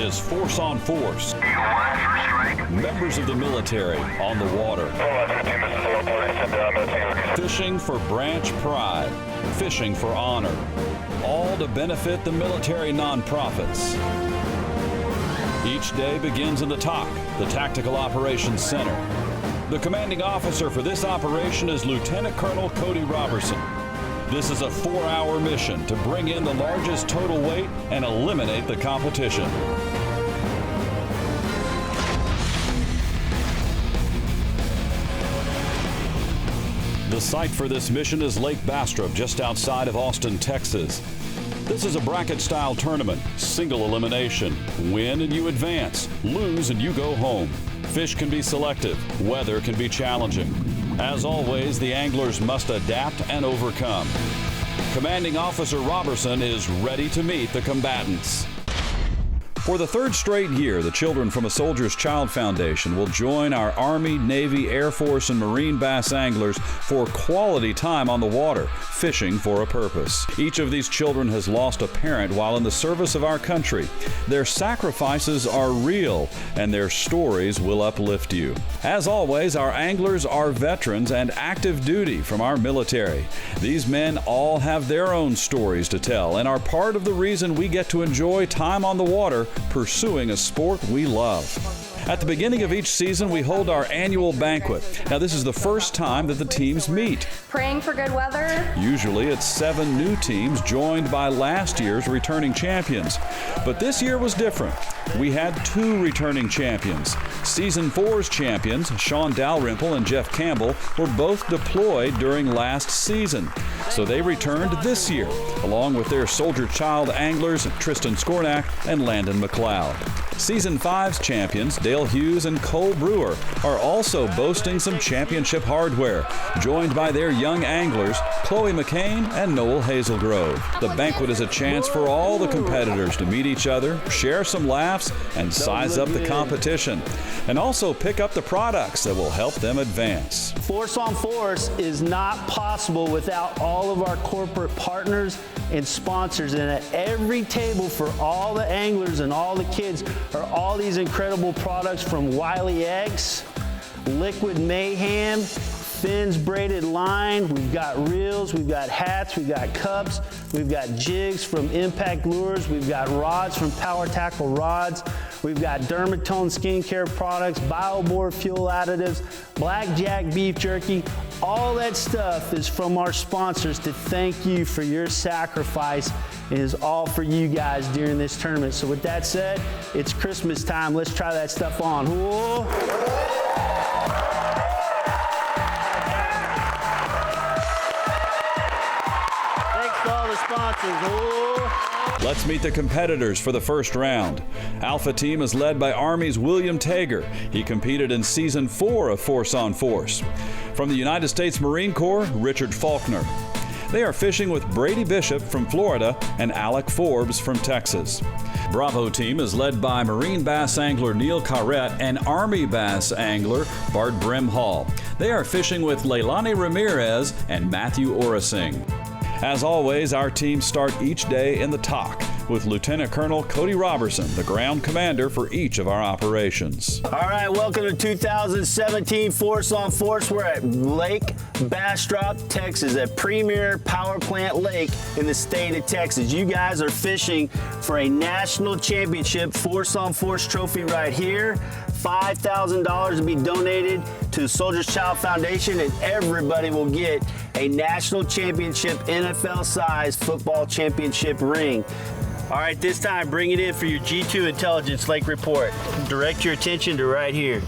is Force on Force. Members of the military on the water. Fishing for branch pride. Fishing for honor. All to benefit the military nonprofits. Each day begins in the TOC, the Tactical Operations Center. The commanding officer for this operation is Lieutenant Colonel Cody Robertson. This is a 4-hour mission to bring in the largest total weight and eliminate the competition. The site for this mission is Lake Bastrop, just outside of Austin, Texas. This is a bracket-style tournament, single elimination. Win and you advance, lose and you go home. Fish can be selective, weather can be challenging. As always, the anglers must adapt and overcome. Commanding Officer Robertson is ready to meet the combatants. For the third straight year, the children from a Soldier's Child Foundation will join our Army, Navy, Air Force, and Marine bass anglers for quality time on the water, fishing for a purpose. Each of these children has lost a parent while in the service of our country. Their sacrifices are real, and their stories will uplift you. As always, our anglers are veterans and active duty from our military. These men all have their own stories to tell and are part of the reason we get to enjoy time on the water pursuing a sport we love. At the beginning of each season, we hold our annual banquet. Now, this is the first time that the teams meet. Praying for good weather. Usually, it's 7 new teams joined by last year's returning champions. But this year was different. We had 2 returning champions. Season 4's champions, Sean Dalrymple and Jeff Campbell, were both deployed during last season. So they returned this year, along with their Soldier Child anglers, Tristan Skornak and Landon McLeod. Season 5's champions, Dale Hughes and Cole Brewer, are also boasting some championship hardware, joined by their young anglers, Chloe McCain and Noel Hazelgrove. The banquet is a chance for all the competitors to meet each other, share some laughs, and size up the competition, and also pick up the products that will help them advance. Force on Force is not possible without all of our corporate partners and sponsors, and at every table for all the anglers and all the kids are all these incredible products from Wiley Eggs, Liquid Mayhem, Finn's Braided Line. We've got reels, we've got hats, we've got cups, we've got jigs from Impact Lures, we've got rods from Power Tackle Rods, we've got Dermatone skincare products, BioBore fuel additives, Blackjack beef jerky. All that stuff is from our sponsors to thank you for your sacrifice. It is all for you guys during this tournament. So with that said, it's Christmas time. Let's try that stuff on. Whoa. Thanks to all the sponsors. Whoa. Let's meet the competitors for the first round. Alpha Team is led by Army's William Tager. He competed in Season 4 of Force on Force. From the United States Marine Corps, Richard Faulkner. They are fishing with Brady Bishop from Florida and Alec Forbes from Texas. Bravo Team is led by Marine bass angler Neil Carrette and Army bass angler Bart Brimhall. They are fishing with Leilani Ramirez and Matthew Orasing. As always, our teams start each day in the TOC with Lieutenant Colonel Cody Robertson, the ground commander for each of our operations. All right, welcome to 2017 Force on Force. We're at Lake Bastrop, Texas, a premier power plant lake in the state of Texas. You guys are fishing for a national championship Force on Force trophy right here. $5,000 to be donated to the Soldier's Child Foundation, and everybody will get a national championship NFL-size football championship ring. All right, this time, bring it in for your G2 Intelligence Lake Report. Direct your attention to right here.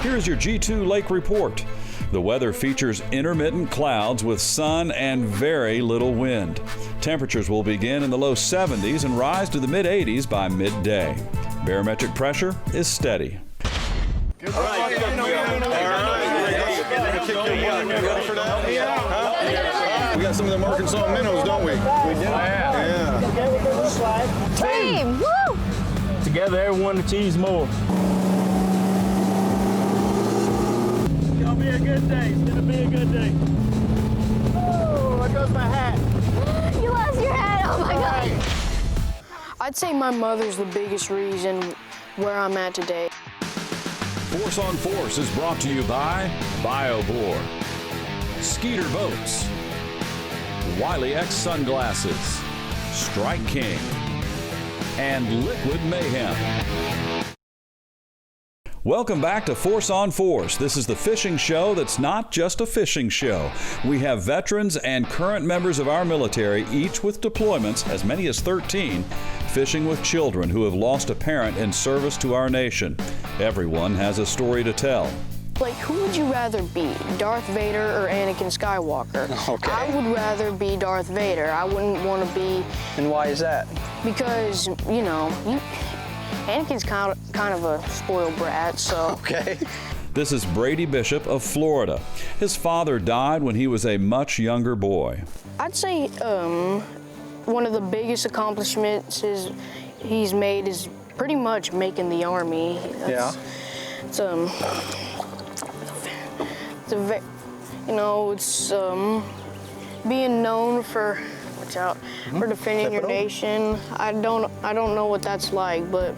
Here's your G2 Lake Report. The weather features intermittent clouds with sun and very little wind. Temperatures will begin in the low 70s and rise to the mid-80s by midday. Barometric pressure is steady. All right. We got some of them Arkansas minnows, don't we? We do. Yeah. Team, woo! Together, everyone achieves more. It's gonna be a good day. It's gonna be a good day. Oh, there goes my hat. You lost your hat. Oh my God. I'd say my mother's the biggest reason where I'm at today. Force on Force is brought to you by BioBore, Skeeter Boats, Wiley X Sunglasses, Strike King, and Liquid Mayhem. Welcome back to Force on Force. This is the fishing show that's not just a fishing show. We have veterans and current members of our military, each with deployments, as many as 13, fishing with children who have lost a parent in service to our nation. Everyone has a story to tell. Like, who would you rather be, Darth Vader or Anakin Skywalker? Okay. I would rather be Darth Vader. I wouldn't want to be... And why is that? Because, you know, Anakin's kind of a spoiled brat, so... Okay. This is Brady Bishop of Florida. His father died when he was a much younger boy. I'd say one of the biggest accomplishments he's made is pretty much making the Army. Yeah. It's being known for, for defending your nation. I don't know what that's like, but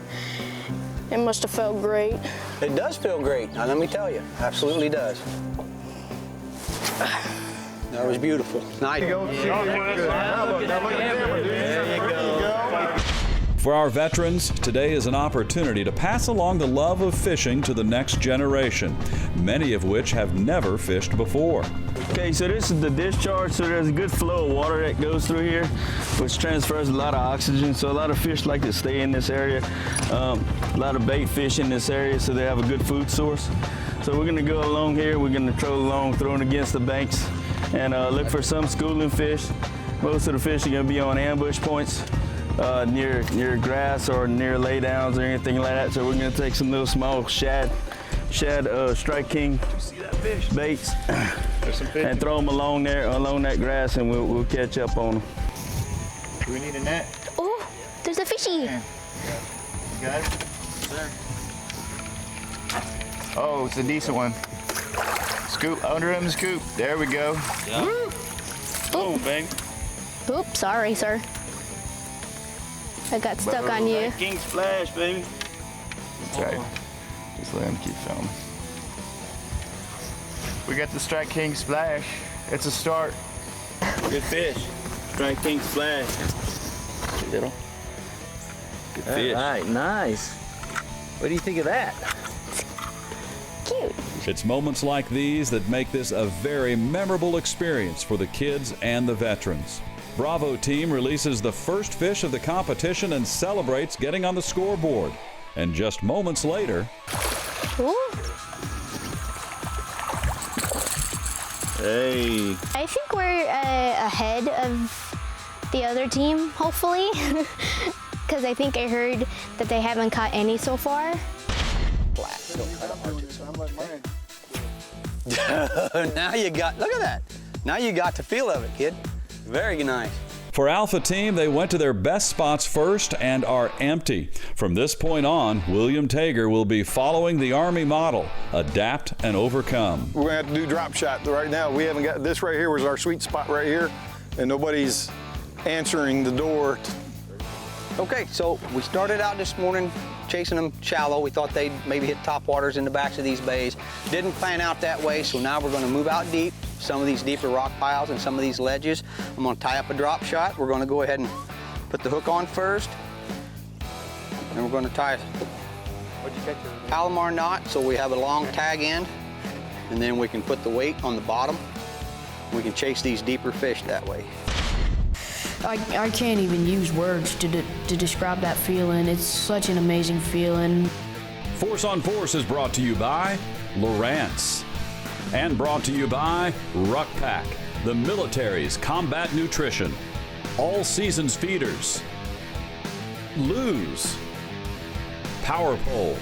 it must have felt great. It does feel great. Now, let me tell you, absolutely does. That was beautiful. Nice. For our veterans, today is an opportunity to pass along the love of fishing to the next generation, many of which have never fished before. Okay, so this is the discharge, so there's a good flow of water that goes through here, which transfers a lot of oxygen, so a lot of fish like to stay in this area. A lot of bait fish in this area, so they have a good food source. So we're gonna go along here, we're gonna troll along, throwing against the banks, and look for some schooling fish. Most of the fish are gonna be on ambush points. Near grass or near laydowns or anything like that. So we're gonna take some little small shad Strike King baits and throw them along that grass, and we'll catch up on them. Do we need a net? Oh, there's a fishy. Yeah. You got it? Oh, it's a decent one. Scoop, under him, scoop. There we go. Yeah. Woo! Boom, baby. Oops, sorry, sir. I got stuck on you. King splash, baby. That's right. Just let him keep filming. We got the Strike King splash. It's a start. Good fish. Strike King splash. Little. Good fish. All right, nice. What do you think of that? Cute. It's moments like these that make this a very memorable experience for the kids and the veterans. Bravo team releases the first fish of the competition and celebrates getting on the scoreboard. And just moments later... Ooh. Hey. I think we're ahead of the other team, hopefully. Because I think I heard that they haven't caught any so far. Now you got, look at that. Now you got the feel of it, kid. Very nice. For Alpha Team, they went to their best spots first and are empty. From this point on, William Tager will be following the Army model, adapt and overcome. We're gonna have to do drop shot right now. We haven't got, this right here was our sweet spot right here, and nobody's answering the door. Okay, so we started out this morning chasing them shallow. We thought they'd maybe hit top waters in the backs of these bays. Didn't plan out that way, so now we're gonna move out deep, some of these deeper rock piles and some of these ledges. I'm gonna tie up a drop shot. We're gonna go ahead and put the hook on first. And we're gonna tie a Palomar knot so we have a long tag end. And then we can put the weight on the bottom. We can chase these deeper fish that way. I can't even use words to describe that feeling. It's such an amazing feeling. Force on Force is brought to you by Lowrance and brought to you by Ruck Pack, the military's combat nutrition, All Seasons Feeders, Lose, Power Pole,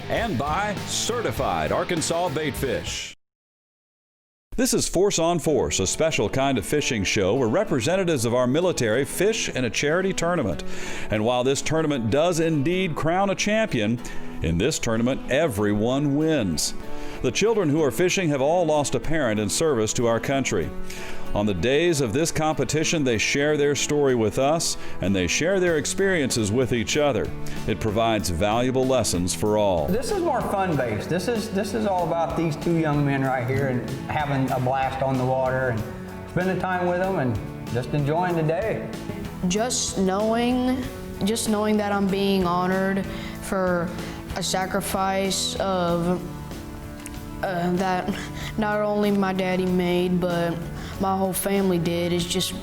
and by Certified Arkansas Baitfish. This is Force on Force, a special kind of fishing show where representatives of our military fish in a charity tournament. And while this tournament does indeed crown a champion, in this tournament everyone wins. The children who are fishing have all lost a parent in service to our country. On the days of this competition, they share their story with us, and they share their experiences with each other. It provides valuable lessons for all. This is more fun-based. This is all about these two young men right here and having a blast on the water and spending time with them and just enjoying the day. Just knowing that I'm being honored for a sacrifice of that not only my daddy made, but my whole family did, is just,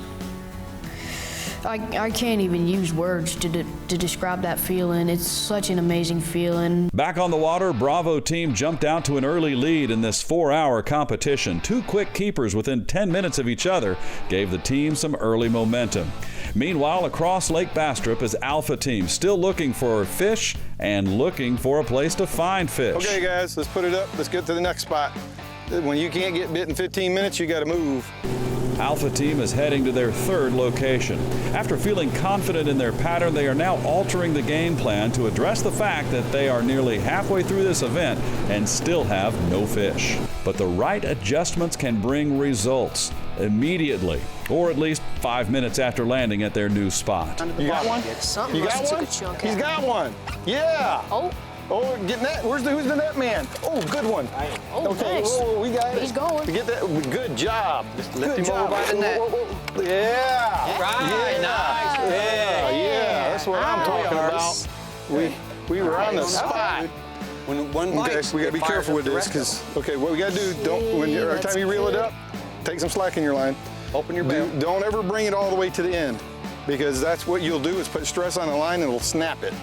I can't even use words to describe that feeling. It's such an amazing feeling. Back on the water, Bravo team jumped out to an early lead in this 4-hour competition. Two quick keepers within 10 minutes of each other gave the team some early momentum. Meanwhile, across Lake Bastrop is Alpha Team, still looking for fish and looking for a place to find fish. Okay, guys, let's put it up. Let's get to the next spot. When you can't get bit in 15 minutes, you got to move. Alpha Team is heading to their third location. After feeling confident in their pattern, they are now altering the game plan to address the fact that they are nearly halfway through this event and still have no fish. But the right adjustments can bring results immediately, or at least 5 minutes after landing at their new spot. You got one? Something You got one? He's got one. Yeah. Oh, getting that. Who's the net man? Oh, good one. Oh, okay. nice. Oh, we got it. He's going. We get that. Good job. Just lift Good him job. over by the net. Yeah. Right, Yeah. nice. Yeah. That's what I'm talking Nice. about. We were on the spot. When one Okay, bites, we gotta it be fires careful up with the this, rest of because what we gotta do, every time you reel it up, take some slack in your line. Open your bail. Don't ever bring it all the way to the end, because that's what you'll do is put stress on the line and it'll snap it.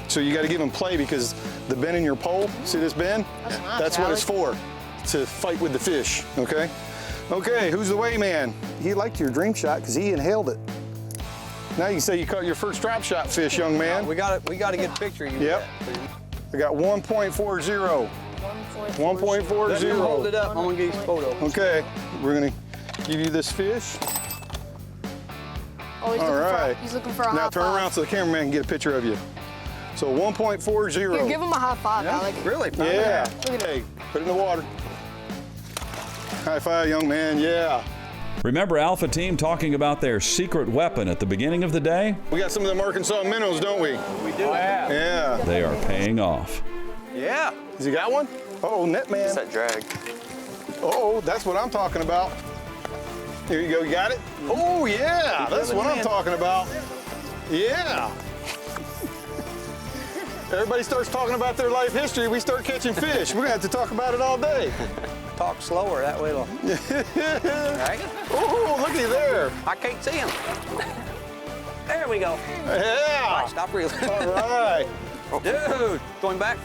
So you got to give them play, because the bend in your pole, see this bend? That's what it's for, to fight with the fish, okay? Okay, who's the weighman? He liked your dream shot because he inhaled it. Now you can say you caught your first drop shot fish, young man. We got to get a picture of you. Yep. I got 1.40. 1.40. Let him hold it up. I'm going to get his photo. Okay, we're going to give you this fish. Oh, All right. He's looking for a Now high turn five. around so the cameraman can get a picture of you. So 1.40. Here, give him a high five, Alec. Really? Yeah. Look at Hey, put it in the water. High five, young man. Yeah. Remember Alpha Team talking about their secret weapon at the beginning of the day? We got some of them Arkansas minnows, don't we? We do. Yeah. They are paying off. Yeah. Has he got one? Oh, net man. It's that drag. Oh, that's what I'm talking about. Here you go. You got it? Oh, yeah. That's what I'm talking about. Yeah. Everybody starts talking about their life history. We start catching fish. We're going to have to talk about it all day. Talk slower, that way it'll. Right? Oh, looky there. I can't see him. There we go. Yeah. All right, stop reeling. All right. Dude, throw him back.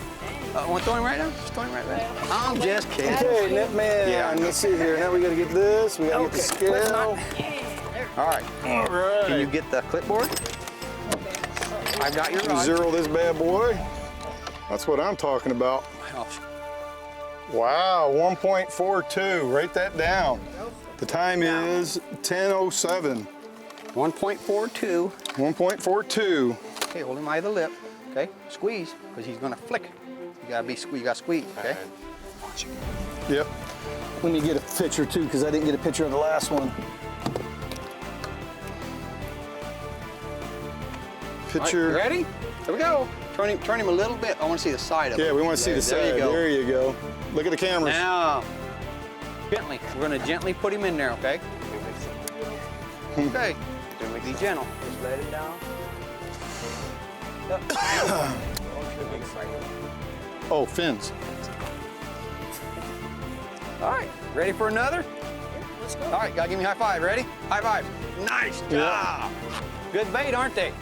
Want to throw him right now? Just throw him right back. I'm just kidding. Okay, net man. Yeah. Let's see here. Now we got to get this. We got to get the scale. All right. All right. Can you get the clipboard? I've got your rod. Zero this bad boy. That's what I'm talking about. Wow, 1.42. Write that down. The time is 10:07. 1.42. 1.42. Okay, hold him by the lip. Okay, squeeze, because he's gonna flick. You gotta squeeze. Okay. Yep. Let me get a picture too, because I didn't get a picture of the last one. Picture. All right, you ready? Here we go. Turn him a little bit. I want to see the side of it. Yeah, we want to see the side. There you go. There you go. Look at the cameras. Now, gently. We're gonna gently put him in there, okay? Okay. Be gentle. Just let it down. Oh, fins. All right. Ready for another? Let's go. All right, gotta give me a high five. Ready? High five. Nice job. Good bait, aren't they?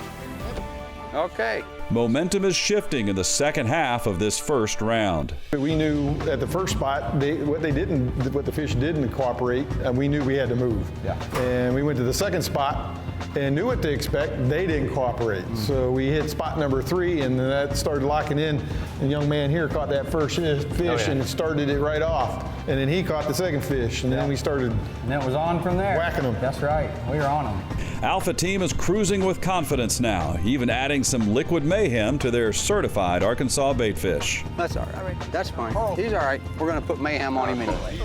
Okay. Momentum is shifting in the second half of this first round. We knew at the first spot, what the fish didn't cooperate, and we knew we had to move. Yeah. And we went to the second spot and knew what to expect. They didn't cooperate. So we hit spot number 3, and that started locking in. The young man here caught that first fish and started it right off. And then he caught the second fish, and then we started And it was on from there. whacking them. That's right. We were on them. Alpha Team is cruising with confidence now, even adding some liquid mayhem to their certified Arkansas baitfish. That's all right. That's fine. He's all right. We're gonna put mayhem on him anyway.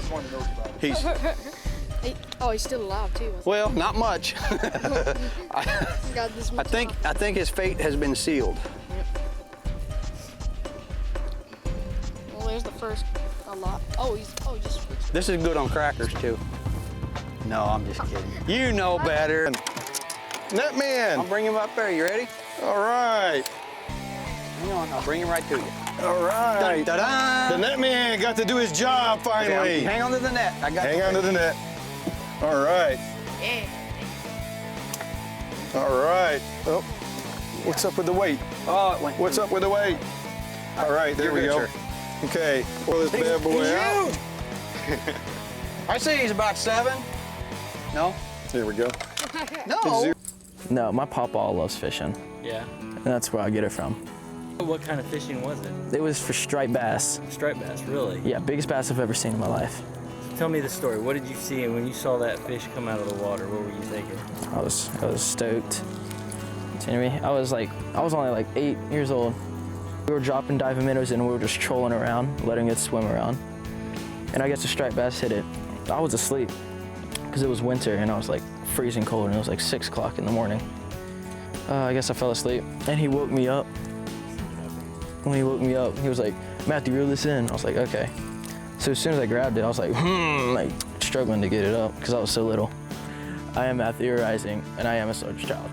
He's still alive too. Well, not much. Got this much I think his fate has been sealed. Well, there's the first a lot. Just. This is good on crackers too. No, I'm just kidding. You know better. Net man. I'll bring him up there. You ready? All right. Hang on, I'll bring him right to you. All right. Dun, dun, dun. The net man got to do his job finally. Okay, hang on to the net. I got Hang on to the net. All right. Yeah. All right. Oh, what's up with the weight? Oh, it went. What's up with the weight? All right, there You're we good, go. sir. Okay, pull this bad boy He's out. huge. I say he's about 7. No? There we go. No. No, my papa loves fishing, Yeah. and that's where I get it from. What kind of fishing was it? It was for striped bass. Striped bass, really? Yeah, biggest bass I've ever seen in my life. Tell me the story. What did you see, and when you saw that fish come out of the water, what were you thinking? I was stoked. You know me? I was only like 8 years old. We were dropping diving minnows and we were just trolling around, letting it swim around. And I guess the striped bass hit it. I was asleep because it was winter and I was like freezing cold and it was like 6 o'clock in the morning. I guess I fell asleep and he woke me up. When he woke me up, he was like, "Matthew, reel this in." I was like, "Okay." So as soon as I grabbed it, I was like, like struggling to get it up because I was so little. I am Matthew Rising and I am a soldier child.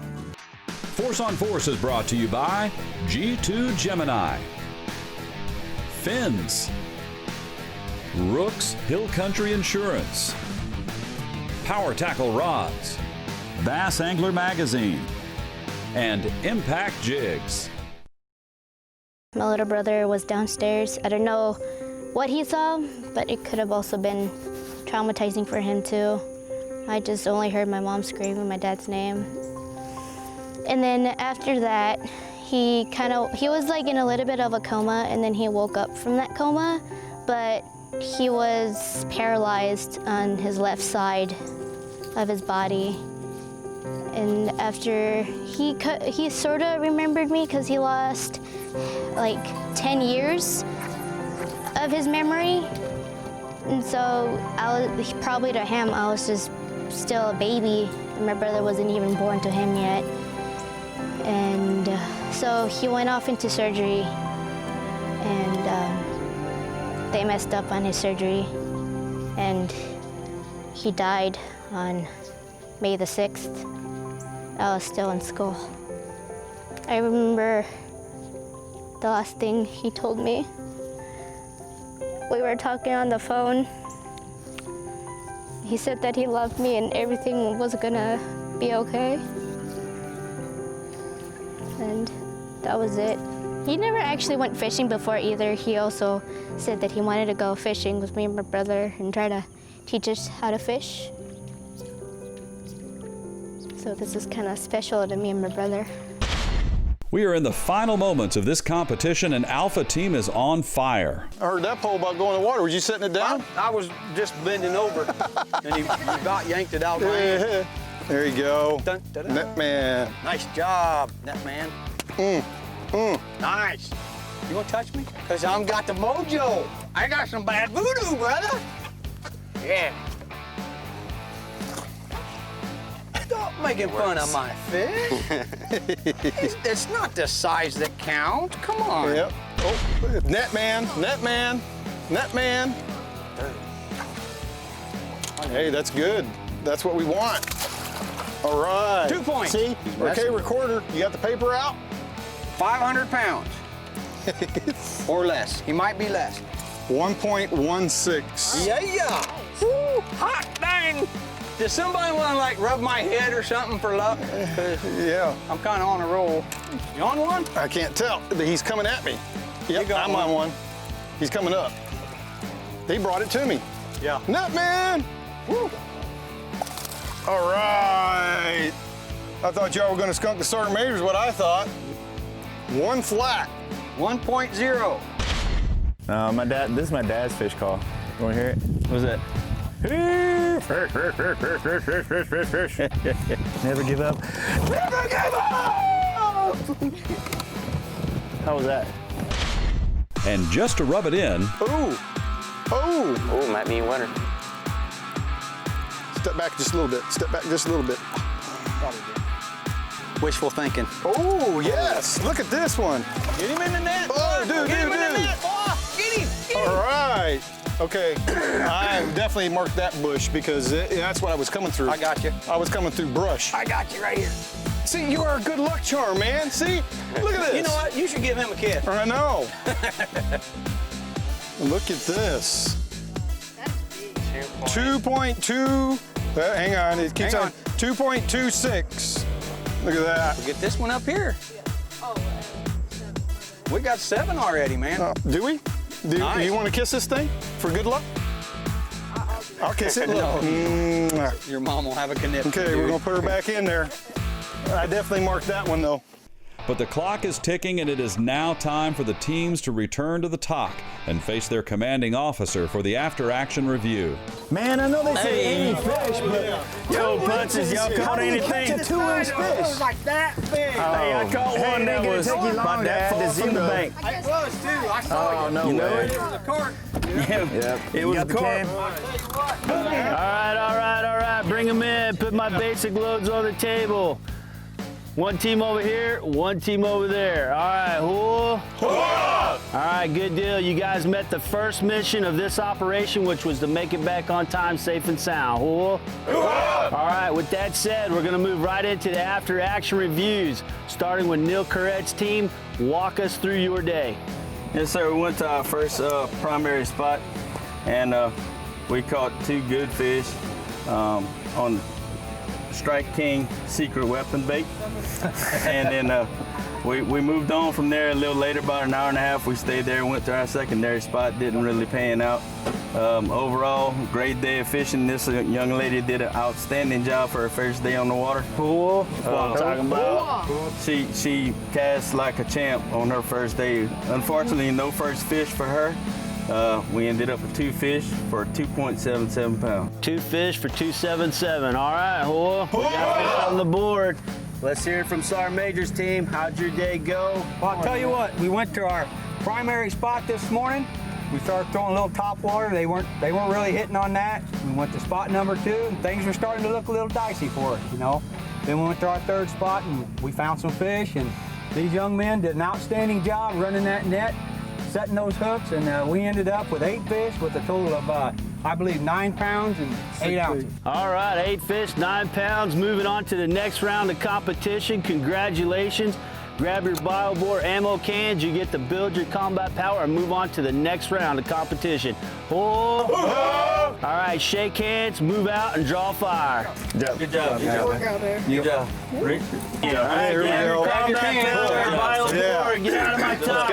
Force on Force is brought to you by G2 Gemini, Fins, Rooks Hill Country Insurance, Power Tackle Rods, Bass Angler Magazine, and Impact Jigs. My little brother was downstairs. I don't know what he saw, but it could have also been traumatizing for him too. I just only heard my mom screaming my dad's name. And then after that, he was like in a little bit of a coma, and then he woke up from that coma, but he was paralyzed on his left side of his body. And after he sort of remembered me because he lost like 10 years of his memory. And so probably to him, I was just still a baby, and my brother wasn't even born to him yet. And so he went off into surgery, and they messed up on his surgery, and he died on May the 6th. I was still in school. I remember the last thing he told me. We were talking on the phone. He said that he loved me and everything was gonna be okay. And that was it. He never actually went fishing before either. He also said that he wanted to go fishing with me and my brother and try to teach us how to fish. So this is kind of special to me and my brother. We are in the final moments of this competition, and Alpha Team is on fire. I heard that pole about going in the water. Was you setting it down? I was just bending over, and he about yanked it out of my hand. There you go. Dun, dun, dun. Net man. Nice job, net man. Nice. You want to touch me? Because I'm got the mojo. I got some bad voodoo, brother. Yeah. Stop making fun of my fish. It's not the size that counts. Come on. Yep. Oh, net man, net man, net man. Hey, that's good. That's what we want. All right. 2 points. See? Okay, recorder, you got the paper out? 500 pounds. Or less. He might be less. 1.16. Yeah. Woo, hot dang. Does somebody want to like rub my head or something for luck? Yeah. I'm kind of on a roll. You on one? I can't tell. He's coming at me. Yep, got I'm one. on one. He's coming up. He brought it to me. Yeah. Net man. Woo. All right. I thought y'all were going to skunk the sergeant major is what I thought. One flat. 1.0. This is my dad's fish call. You want to hear it? What was that? Never give up. Never give up! How was that? And just to rub it in, Ooh. Oh. Oh, might be a winner. Step back just a little bit. Step back just a little bit. Wishful thinking. Oh, yes. Look at this one. Get him in the net. Oh, dude, Get him dude, in the dude. net, boy. Get him. Get him. All right. Okay. I definitely marked that bush because that's what I was coming through. I got you. I was coming through brush. I got you right here. See, you are a good luck charm, man. See? Look at this. You know what? You should give him a kiss. I know. Look at this. 2.2. Hang on. It keeps Hang on. on. 2.26. Look at that. We'll get this one up here. We got 7 already, man. Do we? Do Nice. you want to kiss this thing for good luck? I'll kiss it. Look. Mwah. Your mom will have a conniption. Okay, we're going to put her back in there. I definitely marked that one, though. But the clock is ticking, and it is now time for the teams to return to the talk and face their commanding officer for the after-action review. Man, I know they say 80 fish, but Yo, punches, y'all caught anything? catch a 2-inch fish. like that big. Hey, I caught one that was about that far from the bank. It was too. I saw Oh, no You know way. it? it was a cart. Yeah, it was a carp. All right. Bring them in. Put my basic loads on the table. One team over here, one team over there. All right, All right, good deal. You guys met the first mission of this operation, which was to make it back on time, safe and sound. All right, with that said, we're gonna move right into the after action reviews, starting with Neil Corrett's team. Walk us through your day. Yes, sir. We went to our first primary spot, and we caught 2 good fish on Strike King secret weapon bait. And then we moved on from there a little later, about an hour and a half. We stayed there and went to our secondary spot. Didn't really pan out. Overall, great day of fishing. This young lady did an outstanding job for her first day on the water. Cool. That's what I'm talking about. She cast like a champ on her first day. Unfortunately, no first fish for her. We ended up with 2 fish for 2.77 pounds. 2 fish for 277. All right, we got fish on the board. Let's hear it from Sergeant Major's team. How'd your day go? Well, I'll tell you what, we went to our primary spot this morning. We started throwing a little top water. They weren't really hitting on that. We went to spot number 2, and things were starting to look a little dicey for us, you know. Then we went to our 3rd spot, and we found some fish, and these young men did an outstanding job running that net, setting those hooks, and we ended up with 8 fish with a total of, I believe, 9 pounds and 8 ounces. All right, 8 fish, 9 pounds. Moving on to the next round of competition. Congratulations. Grab your BioBore ammo cans. You get to build your combat power and move on to the next round of competition. All right, shake hands, move out, and draw fire. Good job. Work out there. Good job. All right, here we go. Combat power, BioBore, get out of my top.